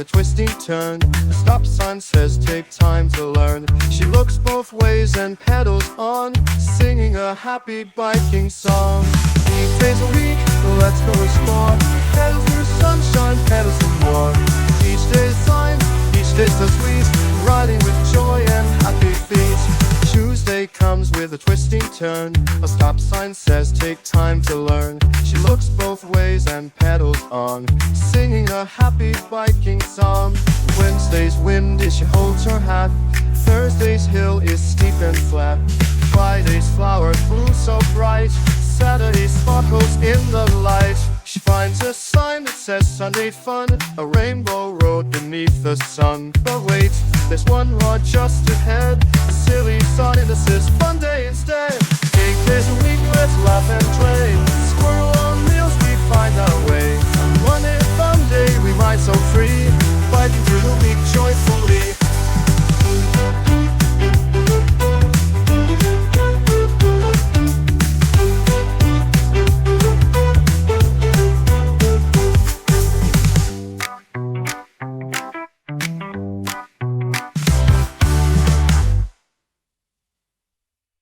a twisting turn. The stop sign says take time to learn. She looks both ways and pedals on, singing a happy biking song. 8 days a week, let's go explore. Pedal through sunshine, pedal some more. Each day's sign, each day's so sweet, riding with joy and happy feet. Tuesday comes with a twisting turn. A stop sign says take time to learn. She looks both ways and pedals on, singing a happy biking song. Wednesday's windy, she holds her hat. Thursday's hill is steep and flat. Friday's flowers bloom so bright. Saturday sparkles in the light. She finds a sign that says Sunday fun, a rainbow road beneath the sun. But wait, there's one rod just ahead. A silly sign that says fun day instead. 8 days a week, let's laugh and play. Squirrel